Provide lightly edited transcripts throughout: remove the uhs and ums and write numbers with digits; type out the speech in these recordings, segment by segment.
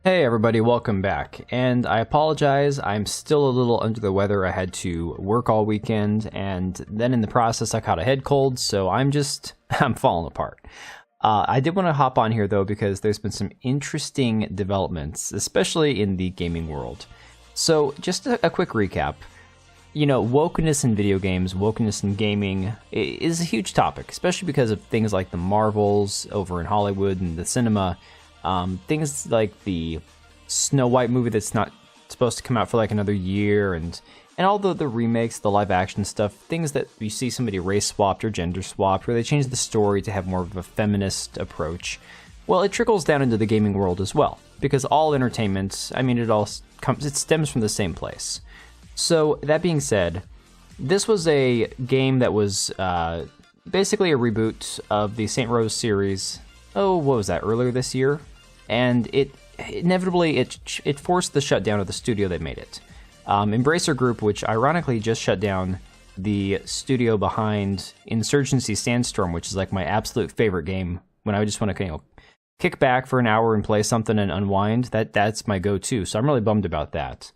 Hey everybody, welcome back. And I apologize, I'm still a little under the weather. I had to work all weekend, and then in the process I caught a head cold, so I'm falling apart. I did want to hop on here though because there's been some interesting developments, especially in the gaming world. So just a quick recap. You know, wokeness in video games, wokeness in gaming is a huge topic, especially because of things like the Marvels over in Hollywood and the cinema. Things like the Snow White movie that's not supposed to come out for like another year, and all the remakes, the live action stuff, things that you see somebody race swapped or gender swapped, where they change the story to have more of a feminist approach. Well, it trickles down into the gaming world as well, because all entertainment, I mean, it stems from the same place. So that being said, this was a game that was basically a reboot of the Saint Rose series. Oh, what was that, earlier this year? And it inevitably forced the shutdown of the studio that made it. Embracer Group, which ironically just shut down the studio behind Insurgency Sandstorm, which is like my absolute favorite game when I just want to kick back for an hour and play something and unwind. That's my go-to. So I'm really bummed about that.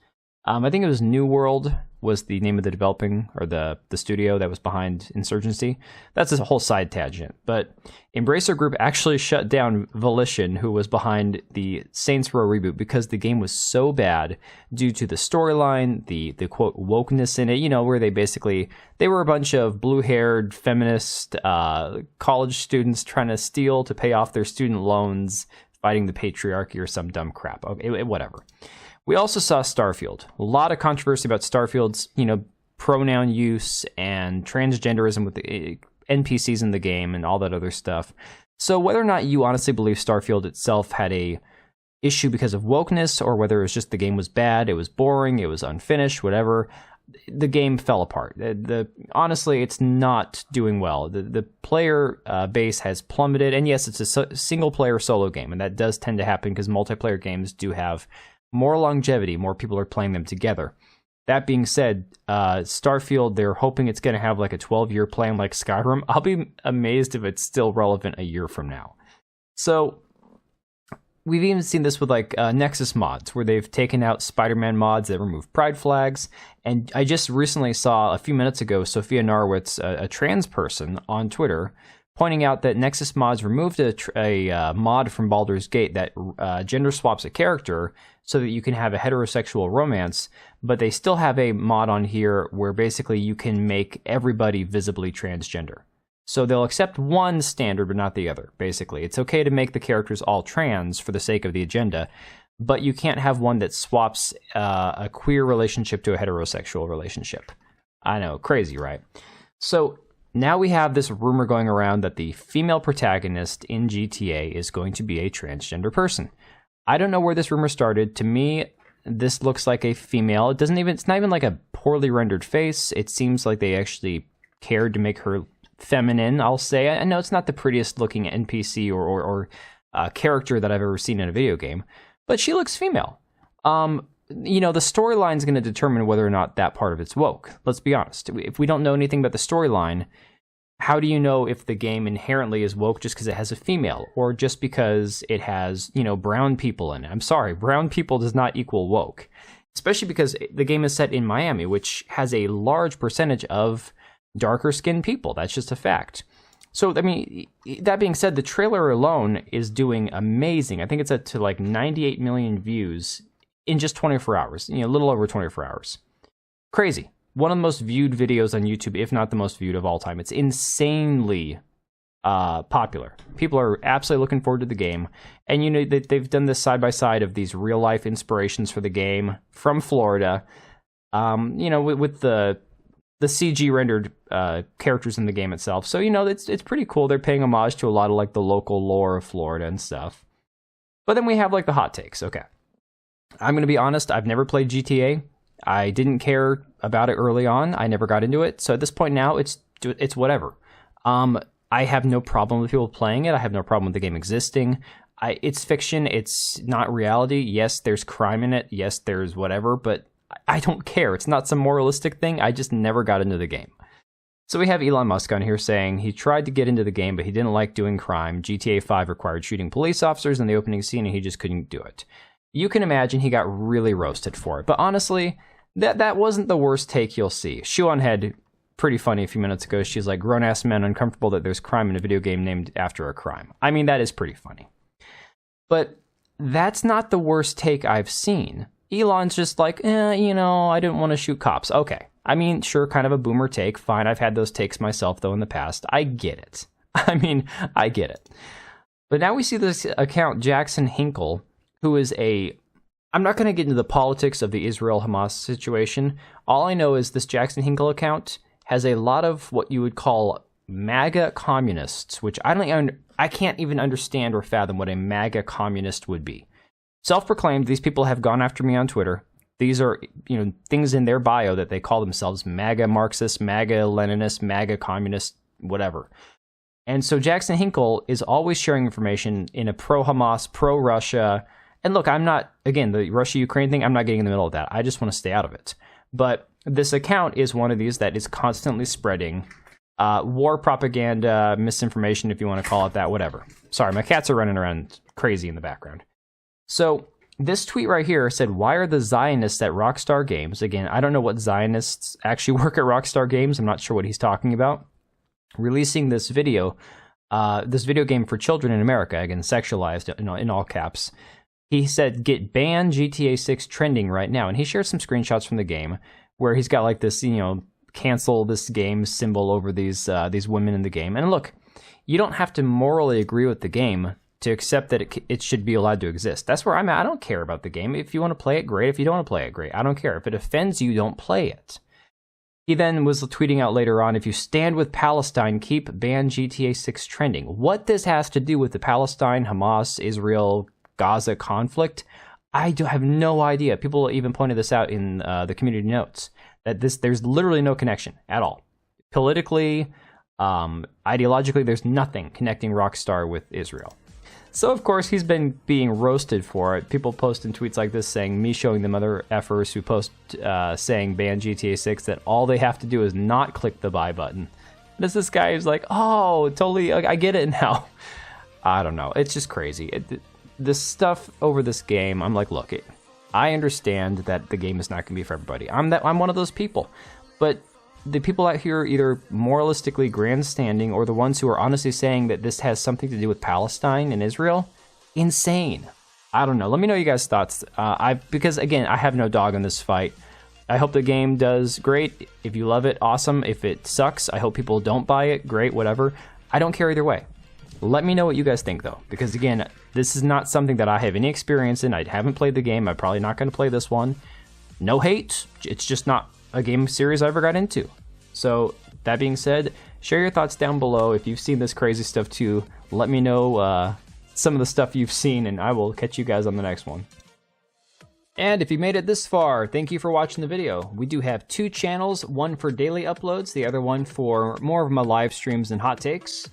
I think it was New World was the name of the developing, or the studio that was behind Insurgency. That's a whole side tangent. But Embracer Group actually shut down Volition, who was behind the Saints Row reboot, because the game was so bad due to the storyline, the quote wokeness in it, you know, where they were a bunch of blue-haired feminist college students trying to steal to pay off their student loans, fighting the patriarchy or some dumb crap. Okay, whatever. We also saw Starfield. A lot of controversy about Starfield's, pronoun use and transgenderism with the NPCs in the game and all that other stuff. So whether or not you honestly believe Starfield itself had a issue because of wokeness, or whether it was just the game was bad, it was boring, it was unfinished, whatever, the game fell apart. Honestly, it's not doing well. The player base has plummeted, and yes, it's a single-player solo game, and that does tend to happen because multiplayer games do have more longevity, more people are playing them together. That being said, Starfield, they're hoping it's going to have like a 12-year plan like Skyrim. I'll be amazed if it's still relevant a year from now. So we've even seen this with like Nexus mods, where they've taken out Spider-Man mods that remove pride flags. And I just recently saw, a few minutes ago, Sophia Norwitz, a trans person on Twitter, pointing out that Nexus mods removed a mod from Baldurs Gate that gender swaps a character so that you can have a heterosexual romance, but they still have a mod on here where basically you can make everybody visibly transgender. So they'll accept one standard but not the other, basically. It's okay to make the characters all trans for the sake of the agenda, but you can't have one that swaps a queer relationship to a heterosexual relationship. I know, crazy, right? So now we have this rumor going around that the female protagonist in GTA is going to be a transgender person. I don't know where this rumor started. To me, this looks like a female. It's not even like a poorly rendered face. It seems like they actually cared to make her feminine, I'll say. I know it's not the prettiest looking NPC or character that I've ever seen in a video game, but she looks female. The storyline's going to determine whether or not that part of it's woke. Let's be honest. If we don't know anything about the storyline, how do you know if the game inherently is woke just because it has a female, or just because it has, brown people in it? I'm sorry, brown people does not equal woke, especially because the game is set in Miami, which has a large percentage of darker skinned people. That's just a fact. So, I mean, that being said, the trailer alone is doing amazing. I think it's up to like 98 million views in just 24 hours, a little over 24 hours. Crazy. One of the most viewed videos on YouTube, if not the most viewed of all time. It's insanely popular. People are absolutely looking forward to the game. And they've done this side by side of these real life inspirations for the game from Florida. With the CG rendered characters in the game itself. So, it's pretty cool. They're paying homage to a lot of like the local lore of Florida and stuff. But then we have like the hot takes. Okay. I'm going to be honest, I've never played GTA. I didn't care about it early on. I never got into it. So at this point now, it's whatever. I have no problem with people playing it. I have no problem with the game existing. It's fiction. It's not reality. Yes, there's crime in it. Yes, there's whatever. But I don't care. It's not some moralistic thing. I just never got into the game. So we have Elon Musk on here saying he tried to get into the game, but he didn't like doing crime. GTA 5 required shooting police officers in the opening scene, and he just couldn't do it. You can imagine he got really roasted for it. But honestly, that wasn't the worst take you'll see. Shoeonhead, pretty funny a few minutes ago, she's like, grown-ass men uncomfortable that there's crime in a video game named after a crime. I mean, that is pretty funny. But that's not the worst take I've seen. Elon's just like, you know, I didn't want to shoot cops. Okay. I mean, sure, kind of a boomer take. Fine, I've had those takes myself, though, in the past. I get it. I get it. But now we see this account, Jackson Hinkle, who is I'm not going to get into the politics of the Israel-Hamas situation. All I know is this Jackson Hinkle account has a lot of what you would call MAGA communists, which I can't even understand or fathom what a MAGA communist would be. Self-proclaimed, these people have gone after me on Twitter. These are, things in their bio that they call themselves MAGA Marxist, MAGA Leninist, MAGA communist, whatever. And so Jackson Hinkle is always sharing information in a pro-Hamas, pro-Russia. And look, I'm not, again, the Russia-Ukraine thing, I'm not getting in the middle of that. I just want to stay out of it. But this account is one of these that is constantly spreading war propaganda, misinformation, if you want to call it that, whatever. Sorry, my cats are running around crazy in the background. So this tweet right here said, why are the Zionists at Rockstar Games? Again, I don't know what Zionists actually work at Rockstar Games. I'm not sure what he's talking about. Releasing this video game for children in America, again, sexualized in all caps. He said, get banned GTA 6 trending right now. And he shared some screenshots from the game where he's got like this, cancel this game symbol over these women in the game. And look, you don't have to morally agree with the game to accept that it should be allowed to exist. That's where I'm at. I don't care about the game. If you want to play it, great. If you don't want to play it, great. I don't care. If it offends you, don't play it. He then was tweeting out later on, if you stand with Palestine, keep ban GTA 6 trending. What this has to do with the Palestine, Hamas, Israel, Gaza conflict, I have no idea. People even pointed this out in the community notes, that there's literally no connection at all. Politically, ideologically, there's nothing connecting Rockstar with Israel. So, of course, he's been being roasted for it. People posting tweets like this saying, me showing them other effers who post saying ban GTA 6, that all they have to do is not click the buy button. There's this guy who's like, oh, totally, I get it now. I don't know. It's just crazy. This stuff over this game, I'm like, look, I understand that the game is not going to be for everybody. I'm one of those people. But the people out here are either moralistically grandstanding or the ones who are honestly saying that this has something to do with Palestine and Israel. Insane. I don't know. Let me know you guys' thoughts. Because, again, I have no dog in this fight. I hope the game does great. If you love it, awesome. If it sucks, I hope people don't buy it. Great, whatever. I don't care either way. Let me know what you guys think, though. Because, again, this is not something that I have any experience in. I haven't played the game. I'm probably not going to play this one. No hate. It's just not a game series I ever got into. So, that being said, share your thoughts down below. If you've seen this crazy stuff too, let me know some of the stuff you've seen, and I will catch you guys on the next one. And if you made it this far, thank you for watching the video. We do have 2 channels, one for daily uploads, the other one for more of my live streams and hot takes.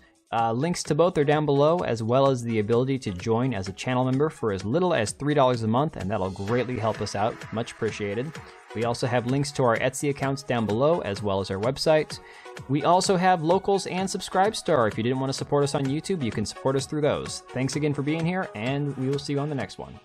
Links to both are down below, as well as the ability to join as a channel member for as little as $3 a month, and that'll greatly help us out. Much appreciated. We also have links to our Etsy accounts down below, as well as our website. We also have Locals and Subscribestar. If you didn't want to support us on YouTube, you can support us through those. Thanks again for being here, and we will see you on the next one.